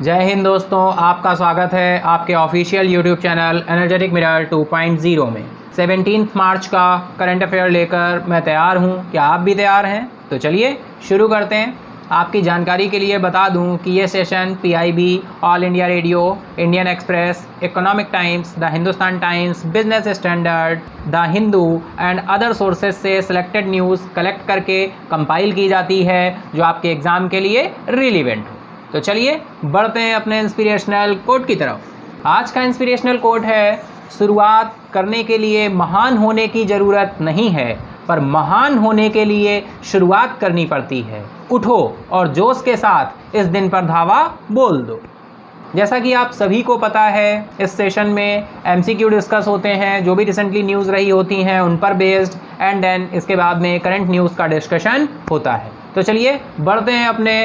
जय हिंद दोस्तों, आपका स्वागत है आपके official YouTube channel energetic mirror 2.0 में। 17 मार्च का करंट अफेयर लेकर मैं तैयार हूं। क्या आप भी तैयार हैं? तो चलिए शुरू करते हैं। आपकी जानकारी के लिए बता दूं कि ये session PIB, all India radio, Indian express, economic times, the Hindustan times, business standard, the Hindu and other sources से सिलेक्टेड न्यूज़ कलेक्ट करके कंपाइल की जाती है जो आपके एग्ज़ाम के लिए रिलीवेंट हो। तो चलिए बढ़ते हैं अपने इंस्पिरेशनल कोट की तरफ। आज का इंस्पिरेशनल कोट है, शुरुआत करने के लिए महान होने की ज़रूरत नहीं है, पर महान होने के लिए शुरुआत करनी पड़ती है। उठो और जोश के साथ इस दिन पर धावा बोल दो। जैसा कि आप सभी को पता है, इस सेशन में MCQ डिस्कस होते हैं, जो भी रिसेंटली न्यूज़ रही होती हैं उन पर बेस्ड, एंड देन इसके बाद में करंट न्यूज़ का डिस्कशन होता है। तो चलिए बढ़ते हैं अपने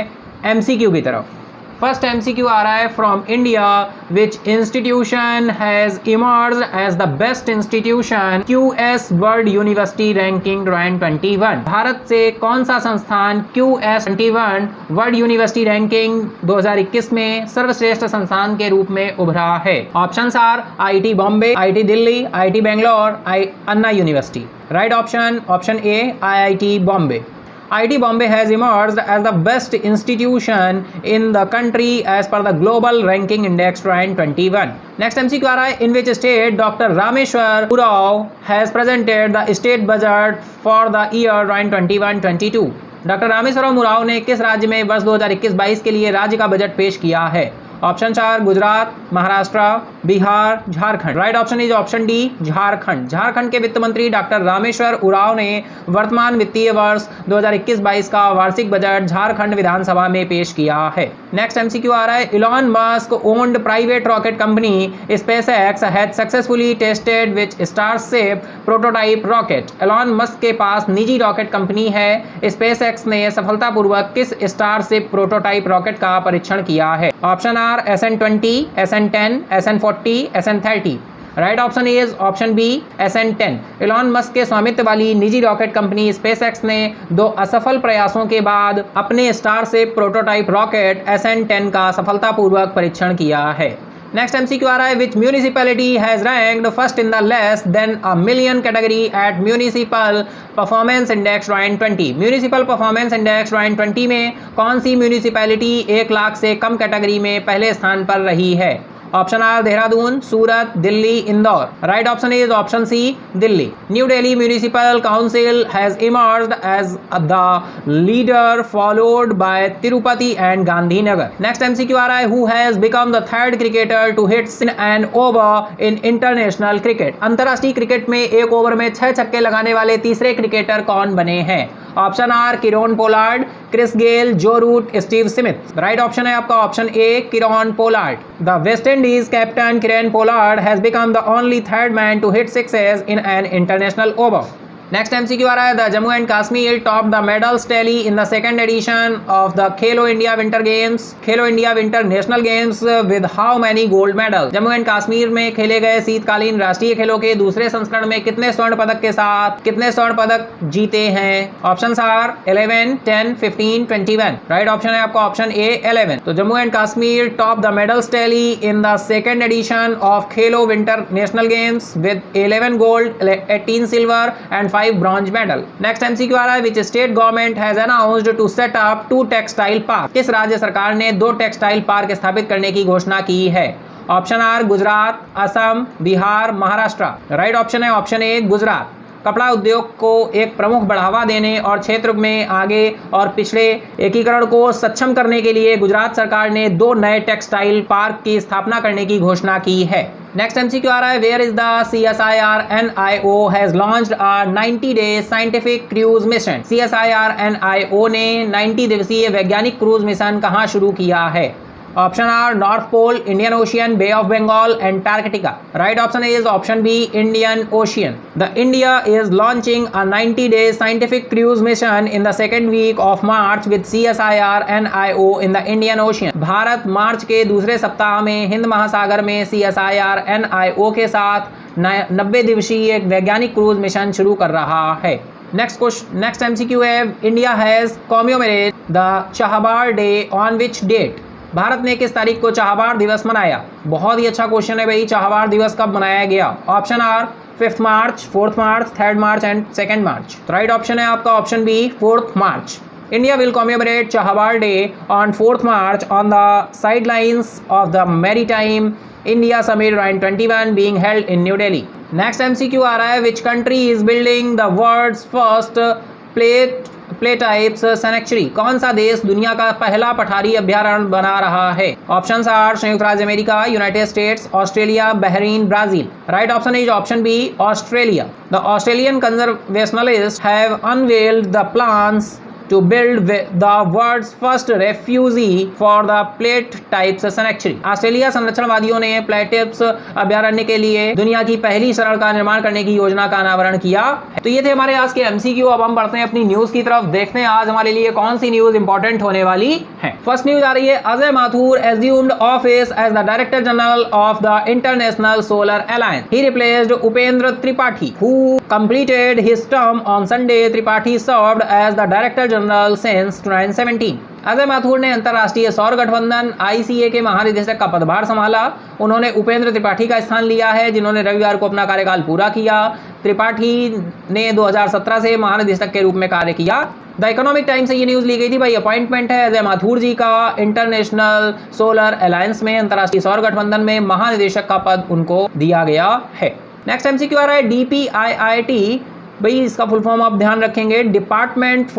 MCQ की तरफ। फर्स्ट MCQ आ रहा है, from India which institution has emerged as the best institution QS world university ranking 2021। Bharat से कौन सा संस्थान QS 21 वर्ल्ड यूनिवर्सिटी रैंकिंग 2021 में सर्वश्रेष्ठ संस्थान के रूप में उभरा है? Options are IIT Bombay, IIT Delhi, IIT Bangalore, Anna university. Right option A IIT Bombay. IIT Bombay has emerged as the best institution in the country as per the Global Ranking Index 2021. Next MCQ आ रहा है, in which state Dr. Rameshwar Urao has presented the state budget for the year 2021-22. Doctor Rameswaram Oraon ने किस राज्य में वर्ष 2021-22 के लिए राज्य का बजट पेश किया है? Option 4 Gujarat, Maharashtra, Bihar, Jharkhand. Right option is option D Jharkhand. Jharkhand के वित्त मंत्री डॉक्टर रामेश्वर उरांव ने वर्तमान वित्तीय वर्ष 2021-22 का वार्षिक बजट झारखंड विधानसभा में पेश किया है। नेक्स्ट MCQ आ रहा है, Elon Musk owned private rocket company SpaceX has successfully tested which starship prototype rocket. Elon Musk के पास निजी रॉकेट कंपनी है SpaceX ने सफलतापूर्वक किस स्टारशिप प्रोटोटाइप रॉकेट का परीक्षण किया है? Option are SN20, SN10, SN40, SN30। Right option is option B SN10। Elon Musk के स्वामित्व वाली निजी रॉकेट कंपनी SpaceX ने 2 असफल प्रयासों के बाद अपने स्टारशिप प्रोटोटाइप रॉकेट SN10 का सफलतापूर्वक परीक्षण किया है। नेक्स्ट MCQ आ रहा है, which municipality has ranked first in the less than a million category at municipal performance index 2020। Municipal performance index 2020 में कौन सी म्यूनिसिपैलिटी 1 लाख से कम कैटेगरी में पहले स्थान पर रही है? Option are Dehradun, Surat, Delhi, Indore. Right option is option C Delhi. New Delhi municipal council has emerged as the leader followed by Tirupati and Gandhinagar. Next MCQ आ रहा है, who has become the third cricketer to hit an over in international cricket. अंतर्राष्ट्रीय cricket में एक over में 6 छक्के लगाने वाले तीसरे क्रिकेटर कौन बने हैं? Option are Kieron Pollard, Chris Gayle, Joe Root, Steve Smith. Right option है आपका option A Kieron Pollard. The West Indies captain Kieron Pollard has become the only third man to hit sixes in an international over. Next MCQ आ रहा है, the Jammu and Kashmir top the medals tally in the second edition of the Khelo India winter games, Khelo India winter national games with how many gold medal. Jammu and Kashmir में खेले गए शीतकालीन राष्ट्रीय खेलों के दूसरे संस्करण में कितने स्वर्ण पदक के साथ कितने स्वर्ण पदक जीते हैं? Option are 11, 10, 15, 21। राइट ऑप्शन है आपका ऑप्शन ए 11। तो Jammu and Kashmir top the medals tally in the second edition of Khelo winter national games with 11 gold, 18 silver and 5 bronze medal. Next MCQ आ रहा है, which state government has announced to set up 2 textile park. किस राज्य सरकार ने 2 textile park स्थापित करने की घोषणा की है? Option are Gujarat, Assam, Bihar, Maharashtra. Right option है ऑप्शन ए गुजरात। कपड़ा उद्योग को एक प्रमुख बढ़ावा देने और क्षेत्र में आगे और पिछड़े एकीकरण को सक्षम करने के लिए गुजरात सरकार ने 2 नए टेक्सटाइल पार्क की स्थापना करने की घोषणा की है। नेक्स्ट MCQ आ रहा है, where is the CSIR-NIO has launched a 90-day scientific cruise mission. CSIR-NIO ने 90 दिवसीय वैज्ञानिक क्रूज मिशन कहां शुरू किया है? Option are North Pole, Indian Ocean, Bay of Bengal, Antarctica. Right option is option B Indian Ocean. The India is launching a 90-day scientific cruise mission in the second week of March with CSIR-NIO in the Indian Ocean. Bharat मार्च के दूसरे सप्ताह में हिंद महासागर में CSIR-NIO के साथ 90 दिवसीय एक वैज्ञानिक क्रूज मिशन शुरू कर रहा है। नेक्स्ट MCQ है, India has commemorated the Chabahar day on which date? Bharat ने किस तारीख को चाहवार दिवस मनाया? बहुत ही अच्छा क्वेश्चन है भाई, चाहवार दिवस कब मनाया गया? Option are 5th March, 4th March, 3rd March and 2nd March. तो राइट ऑप्शन है आपका option B 4th March. India will commemorate Chahawar Day on 4th March on the sidelines of the Maritime India Summit 2021 being held in New Delhi. Next MCQ आ रहा है, which country is building the world's first play types sanctuary? कौन सा देश दुनिया का पहला पठारी अभ्यारण्य बना रहा है? ऑप्शंस आर संयुक्त राज्य America, United States, Australia, Bahrain, Brazil. Right option is option B Australia. The Australian conservationist have unveiled the plans to build the world's first refugee for the plate types sanctuary. Australia संरक्षणवादियों ने plate types अभ्यारण्य के लिए दुनिया की पहली शरण का निर्माण करने की योजना का अनावरण किया। तो ये थे हमारे आज के एमसीक्यू। अब हम बढ़ते हैं अपनी न्यूज की तरफ, देखते हैं आज हमारे लिए कौन सी न्यूज इंपॉर्टेंट होने वाली है। फर्स्ट न्यूज आ रही है, Ajay Mathur assumed office as the Director General of the International Solar Alliance. He replaced Upendra Tripathi, who completed his term on Sunday. Tripathi served as the Director General since 2017. Ajay Mathur ने अंतर्राष्ट्रीय सौर गठबंधन ICA के महानिदेशक का पदभार संभाला। उन्होंने उपेंद्र त्रिपाठी का स्थान लिया है, जिन्होंने रविवार को अपना कार्यकाल पूरा किया। त्रिपाठी ने 2017 से महानिदेशक के रूप में कार्य किया। द इकोनॉमिक टाइम्स से ये न्यूज ली गई थी भाई, अपॉइंटमेंट है अजय माथुर जी का इंटरनेशनल सोलर अलायंस में, अंतर्राष्ट्रीय सौर गठबंधन में महानिदेशक का पद उनको दिया गया है। नेक्स्ट एमसीक्यू आ रहा है, DPIIT भाई इसका फुल फॉर्म आप ध्यान रखेंगे, department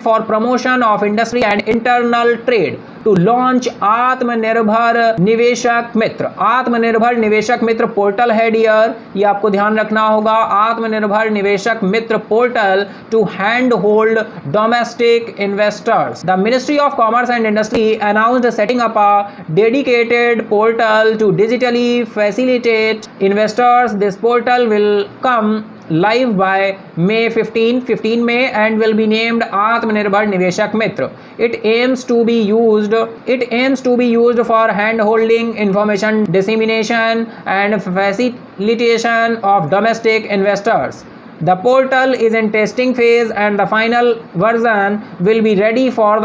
for promotion of industry and internal trade to launch Atmanirbhar निवेशक मित्र। आत्मनिर्भर निवेशक मित्र पोर्टल है डियर, ये आपको ध्यान रखना होगा। आत्मनिर्भर निवेशक मित्र portal to hand hold domestic investors. The ministry of commerce and industry announced setting up a dedicated portal to digitally facilitate investors. This portal will come live by May 15 में and will be named आत्मनिर्भर निवेशक मित्र. It aims to be used for hand holding, information dissemination and facilitation of domestic investors. The portal is in testing phase and the final version will be ready for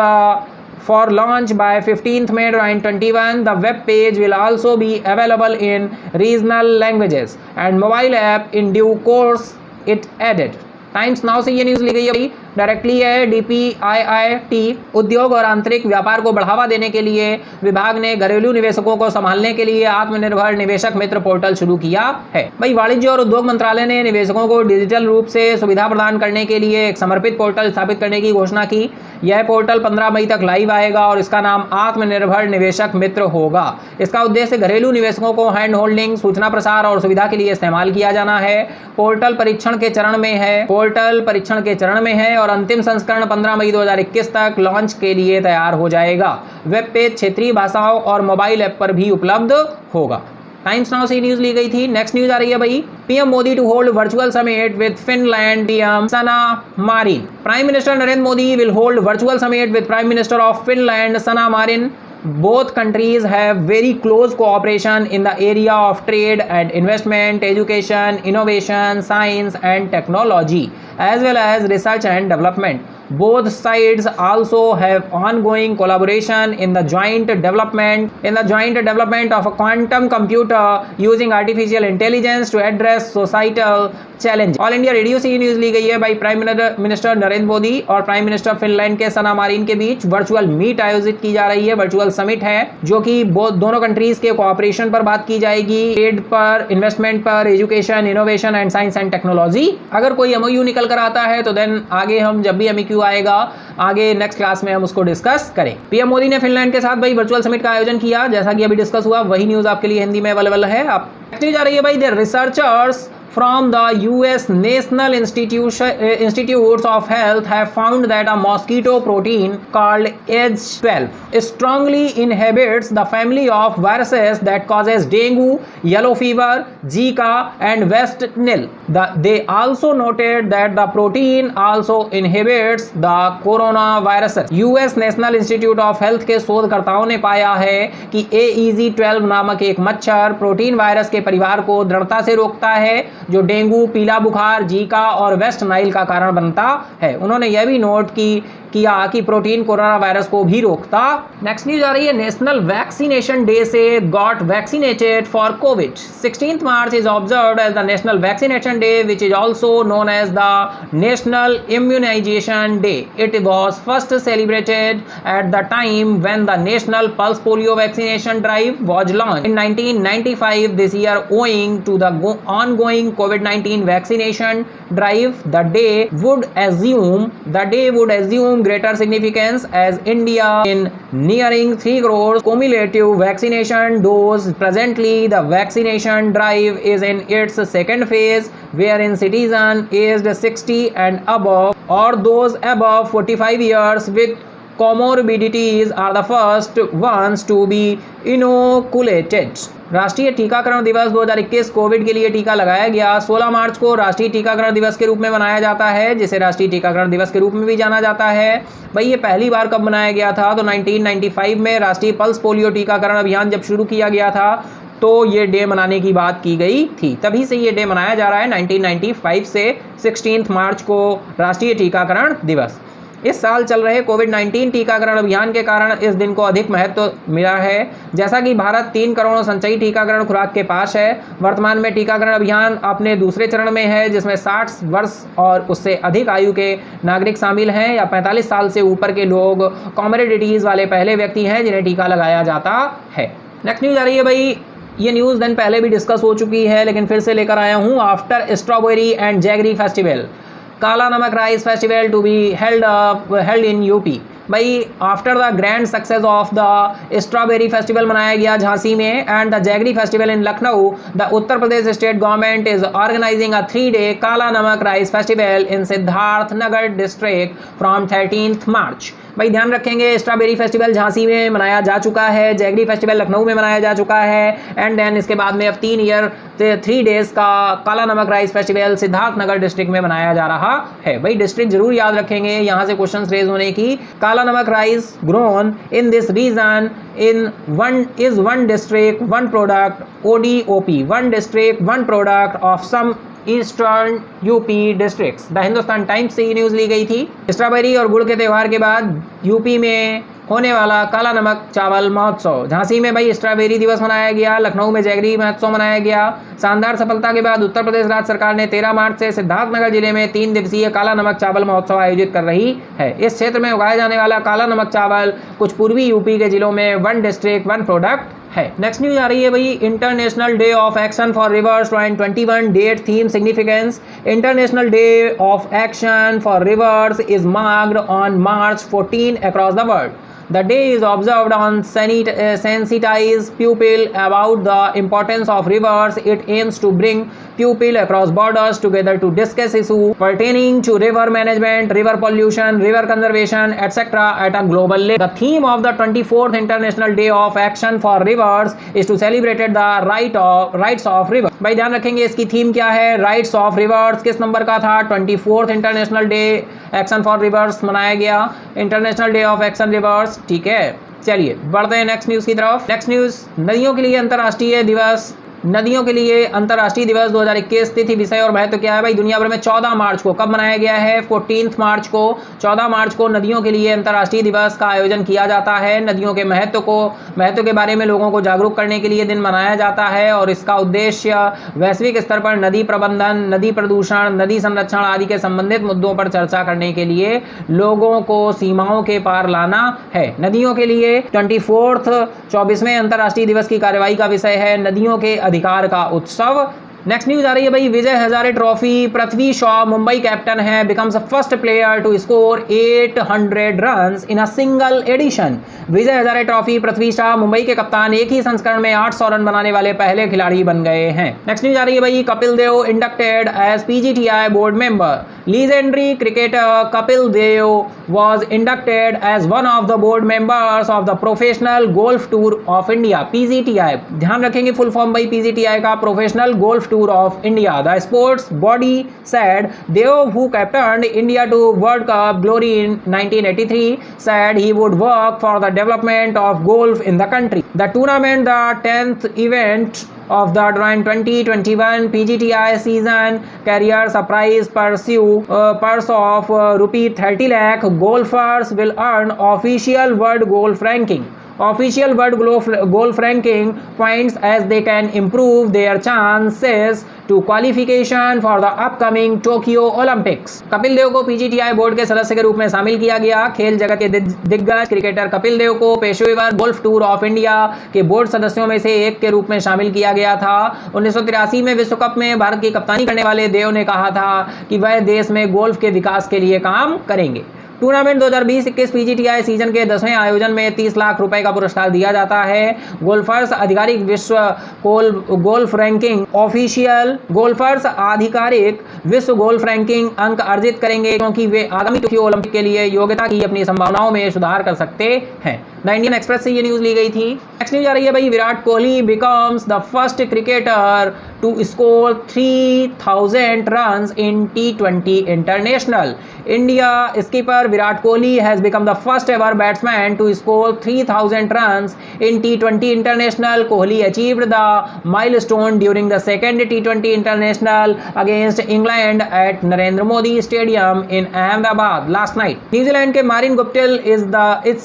launch by 15th May 2021. The web page will also be available in regional languages and mobile app in due course, it added. Times Now से ये news ली गई है, directly है। DPIIT उद्योग और आंतरिक व्यापार को बढ़ावा देने के लिए विभाग ने घरेलू निवेशकों को संभालने के लिए आत्मनिर्भर निवेशक मित्र पोर्टल शुरू किया है। भाई वाणिज्य और उद्योग मंत्रालय ने निवेशकों को डिजिटल रूप से सुविधा प्रदान करने के लिए एक समर्पित पोर्टल स्थापित करने की घोषणा की। यह पोर्टल 15 मई तक लाइव आएगा और इसका नाम आत्मनिर्भर निवेशक मित्र होगा। इसका उद्देश्य घरेलू निवेशकों को हैंड होल्डिंग, सूचना प्रसार और सुविधा के लिए इस्तेमाल किया जाना है। पोर्टल परीक्षण के चरण में है और अंतिम संस्करण 15 मई 2021 तक लॉन्च के लिए तैयार हो जाएगा। वेब पेज क्षेत्रीय भाषाओं और मोबाइल ऐप पर भी उपलब्ध होगा। टाइम्स नाउ से न्यूज ली गई थी। नेक्स्ट न्यूज आ रही है भाई, PM Modi to hold virtual summit with Finland PM Sanna Marin. Prime minister Narendra Modi will hold virtual summit with prime minister of Finland Sanna Marin. Both countries have very close cooperation in the area of trade and investment, education, innovation, science and technology, as well as research and development. Both sides also have ongoing collaboration in the joint development of a quantum computer using artificial intelligence to address societal challenges. All India radio से ये news ली गई है भाई, prime minister Narendra Modi और prime minister Finland के सना Marin के बीच virtual meet आयोजित की जा रही है। वर्चुअल समिट है जो कि दोनों कंट्रीज के कोऑपरेशन पर बात की जाएगी, ट्रेड पर, इन्वेस्टमेंट पर, education, innovation and science and technology. अगर कोई MOU निकल कर आता है तो देन आगे हम जब भी MEQ आएगा आगे नेक्स्ट क्लास में हम उसको डिस्कस करें। पीएम मोदी ने फिनलैंड के साथ भाई वर्चुअल समिट का आयोजन किया, जैसा कि अभी डिस्कस हुआ। वही न्यूज आपके लिए हिंदी में अवेलेबल है। आप न्यूज आ रही है भाई, the researchers from the US National Institutes of Health have found that a mosquito protein called H12 strongly inhibits the family of viruses that causes dengue, yellow fever, Zika and West Nile. They also noted that the protein also inhibits the coronavirus. US National Institute of Health के शोधकर्ताओं ने पाया है कि AEG12 नामक एक मच्छर protein virus के परिवार को दृढ़ता से रोकता है, जो डेंगू, पीला बुखार, जीका और वेस्ट नाइल का कारण बनता है। उन्होंने यह भी नोट किया कि प्रोटीन कोरोना वायरस को भी रोकता। नेक्स्ट न्यूज आ रही है, नेशनल वैक्सीनेशन डे से got vaccinated for COVID. 16th March is observed as the national vaccination day which is also known as the national immunisation day. It was first celebrated at the time when the national pulse polio vaccination drive was launched in 1995. This year, owing to the ongoing COVID-19 vaccination drive, the day would assume greater significance as India in nearing 3 crore cumulative vaccination dose. Presently, the vaccination drive is in its second phase, wherein citizens aged 60 and above or those above 45 years with comorbidities are the first ones to be inoculated. राष्ट्रीय टीकाकरण दिवस 2021 Covid के लिए टीका लगाया गया। 16 मार्च को राष्ट्रीय टीकाकरण दिवस के रूप में मनाया जाता है, जिसे राष्ट्रीय टीकाकरण दिवस के रूप में भी जाना जाता है। भाई ये पहली बार कब मनाया गया था? तो 1995 में राष्ट्रीय पल्स पोलियो टीकाकरण अभियान जब शुरू किया गया था तो ये डे मनाने की बात की गई थी, तभी से ये डे मनाया जा रहा है 1995 से 16 मार्च को राष्ट्रीय टीकाकरण दिवस। इस साल चल रहे कोविड-19 टीकाकरण अभियान के कारण इस दिन को अधिक महत्व मिला है। जैसा कि भारत 3 करोड़ संचयी टीकाकरण खुराक के पास है। वर्तमान में टीकाकरण अभियान अपने दूसरे चरण में है, जिसमें 60 वर्ष और उससे अधिक आयु के नागरिक शामिल हैं या 45 साल से ऊपर के लोग कॉमोर्बिडिटीज़ वाले पहले व्यक्ति हैं जिन्हें टीका लगाया जाता है। नेक्स्ट न्यूज़ आ रही है भाई, ये न्यूज़ दिन पहले भी डिस्कस हो चुकी है लेकिन फिर से लेकर आया हूँ। After strawberry and jaggery festival, Kala Namak rice festival to be held in UP. भाई after the grand success of the strawberry festival मनाया गया झांसी में and the jaggery festival in Lucknow, the Uttar Pradesh state government is organising a 3-day Kala Namak rice festival in Siddharth Nagar district from 13th March. भाई ध्यान रखेंगे, strawberry festival Jhansi में मनाया जा चुका है, जैगरी फेस्टिवल लखनऊ में मनाया जा चुका है एंड देन इसके बाद में अब 3 डेज का काला Namak rice festival Siddharth Nagar district में मनाया जा रहा है। भाई डिस्ट्रिक्ट जरूर याद रखेंगे, यहाँ से क्वेश्चन रेज होने की। Kala Namak rice grown in this region is one district one product, ODOP, one district one product of some eastern UP districts. The Hindustan times से ये न्यूज़ ली गई थी। स्ट्रॉबेरी और गुड़ के त्यौहार के बाद यूपी में होने वाला काला नमक चावल महोत्सव। झांसी में भाई स्ट्रॉबेरी दिवस मनाया गया, लखनऊ में जैगरी महोत्सव मनाया गया। शानदार सफलता के बाद उत्तर प्रदेश राज्य सरकार ने 13 मार्च से सिद्धार्थनगर जिले में 3 दिवसीय काला नमक चावल महोत्सव आयोजित कर रही है। इस क्षेत्र में उगाए जाने वाला काला नमक चावल कुछ पूर्वी यूपी के जिलों में 1 डिस्ट्रिक्ट 1 प्रोडक्ट है। नेक्स्ट न्यूज आ रही है भाई, international day of action for rivers 2021 date theme significance. International day of action for rivers is marked on March 14 across the world. The day is observed on sensitize people about the importance of rivers. It aims to bring people across borders together to discuss issues pertaining to river management, river pollution, river conservation, etc. at a global level. The theme of the 24th International Day of Action for Rivers is to celebrate the rights of rivers. भाई ध्यान रखेंगे इसकी theme क्या है, rights of reverse. किस number का था? 24th international day action for reverse मनाया गया, international day of action reverse. ठीक है, चलिए बढ़ते हैं नेक्स्ट न्यूज़ की तरफ। नेक्स्ट न्यूज़, नदियों के लिए अंतर्राष्ट्रीय दिवस। नदियों के लिए अंतर्राष्ट्रीय दिवस 2021 तिथि, विषय और महत्व क्या है भाई? दुनिया भर में 14 मार्च को कब मनाया गया है? 14th मार्च को। 14 मार्च को नदियों के लिए अंतर्राष्ट्रीय दिवस का आयोजन किया जाता है। नदियों के महत्व के बारे में लोगों को जागरूक करने के लिए दिन मनाया जाता है और इसका उद्देश्य वैश्विक स्तर पर नदी प्रबंधन, नदी प्रदूषण, नदी संरक्षण आदि के संबंधित मुद्दों पर चर्चा करने के लिए लोगों को सीमाओं के पार लाना है। नदियों के लिए 24वें अंतर्राष्ट्रीय दिवस की कार्यवाही का विषय है नदियों के अधिकार का उत्सव। नेक्स्ट न्यूज आ रही है भाई, विजय हजारे ट्रॉफी, पृथ्वी शॉ मुंबई कैप्टन है, becomes the first player to score 800 runs in a single edition. Vijay Hazare trophy Prithvi Shaw Mumbai के कप्तान एक ही संस्करण में 800 रन बनाने वाले पहले खिलाड़ी बन गए हैं। नेक्स्ट न्यूज आ रही है भाई, Kapil Dev inducted as PGTI board member. Legendary cricketer Kapil Dev was inducted as one of the board members of the Professional Golf Tour of India, PGTI। ध्यान रखेंगे फुल फॉर्म भाई PGTI का, professional golf tour of India. The sports body said Dev, who captained India to World Cup glory in 1983, said he would work for the development of golf in the country. The tournament, the 10th event of the 2021 PGTI season career surprise purse of rupee 30 lakh. Golfers will earn official world golf ranking points as they can improve their chances to qualification for the upcoming Tokyo Olympics. Kapil Dev को PGTI board के सदस्य के रूप में शामिल किया गया। खेल जगत के दिग्गज क्रिकेटर कपिल देव को पेशेवर गोल्फ टूर ऑफ इंडिया के बोर्ड सदस्यों में से एक के रूप में शामिल किया गया था। 1983 में विश्व कप में भारत की कप्तानी करने वाले देव ने कहा था कि वह देश में गोल्फ के विकास के लिए काम करेंगे। टूर्नामेंट 2020-21 PGTI सीजन के 10वें आयोजन में 30 लाख रुपए का पुरस्कार दिया जाता है। गोल्फर्स आधिकारिक विश्व गोल्फ रैंकिंग अंक अर्जित करेंगे क्योंकि वे आगामी टोक्यो ओलंपिक के लिए योग्यता की अपनी संभावनाओं में सुधार कर सकते हैं। द इंडियन एक्सप्रेस से ये न्यूज ली गई थी। नेक्स्ट न्यूज आ रही है भाई, Virat Kohli becomes the first cricketer to score 3000 runs in T20 international. India skipper Virat Kohli has become the first ever batsman to score 3000 runs in T20 International. Kohli achieved the milestone during the second T20 International against England at Narendra Modi Stadium in Ahmedabad last night. New Zealand के Martin Guptill is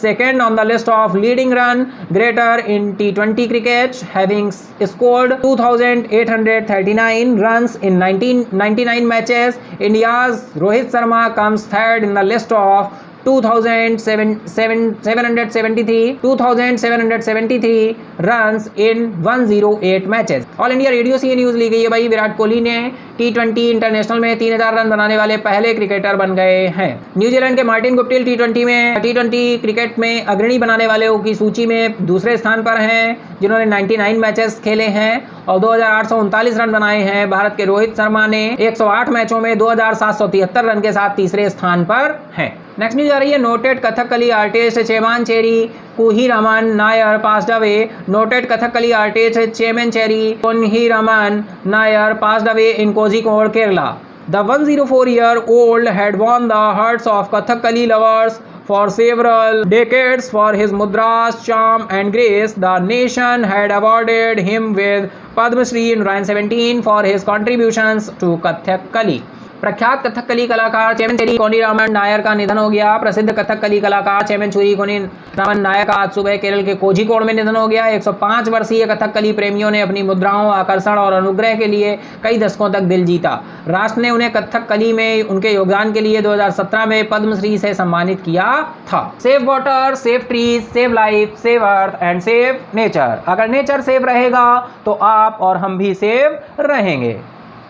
second on the list of leading run getter in T20 cricket, having scored 2839 runs in 99 matches. India's Rohit Sharma comes third in the list of 2773 runs in 108 matches. All India radio से ये news ली गई है भाई, विराट कोहली ने T20 international में 3000 run बनाने वाले पहले क्रिकेटर बन गए हैं। न्यूजीलैंड के मार्टिन गुप्टिल T20 क्रिकेट में अग्रणी बनाने वालों की सूची में दूसरे स्थान पर हैं, जिन्होंने 99 मैचेस खेले हैं और 2839 रन बनाए हैं। भारत के रोहित शर्मा ने 108 मैचों में 2773 रन के साथ तीसरे स्थान पर हैं। नेक्स्ट न्यूज आ रही है, noted Kathakali artist Chemancheri Kunhiraman Nair passed away. Noted Kathakali artist Chemancheri Kunhiraman Nair passed away in Kozhikode, Kerala. The 104-year-old had won the hearts of Kathakali lovers for several decades for his mudras, charm and grace. The nation had awarded him with Padma Shri in 2017 for his contributions to Kathakali. प्रख्यात कथकली कलाकार चेमनचेरी कोनीरामन नायर का निधन हो गया। प्रसिद्ध कथकली कलाकार चेमनचेरी कोनीरामन नायर का आज सुबह केरल के कोझिकोड में निधन हो गया। 105 वर्षीय कथकली प्रेमियों ने अपनी मुद्राओं, आकर्षण और अनुग्रह के लिए कई दशकों तक दिल जीता। राष्ट्र ने उन्हें कथकली में उनके योगदान के लिए 2017 में पद्मश्री से सम्मानित किया था। Save water, save trees, save life, save earth and save nature. अगर नेचर सेव रहेगा तो आप और हम भी सेव रहेंगे।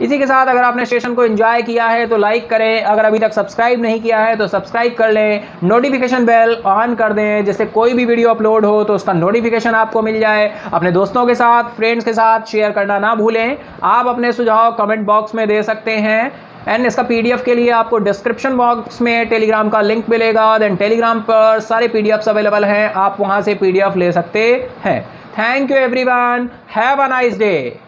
इसी के साथ अगर आपने सेशन को एंजॉय किया है तो लाइक करें, अगर अभी तक सब्सक्राइब नहीं किया है तो सब्सक्राइब कर लें, नोटिफिकेशन बेल ऑन कर दें जिससे कोई भी वीडियो अपलोड हो तो उसका नोटिफिकेशन आपको मिल जाए। अपने दोस्तों के साथ, फ्रेंड्स के साथ शेयर करना ना भूलें। आप अपने सुझाव कमेंट बॉक्स में दे सकते हैं एंड इसका PDF के लिए आपको डिस्क्रिप्शन बॉक्स में टेलीग्राम का लिंक मिलेगा। देन टेलीग्राम पर सारे PDFs अवेलेबल हैं, आप वहाँ से PDF ले सकते हैं। Thank you everyone, have a nice day.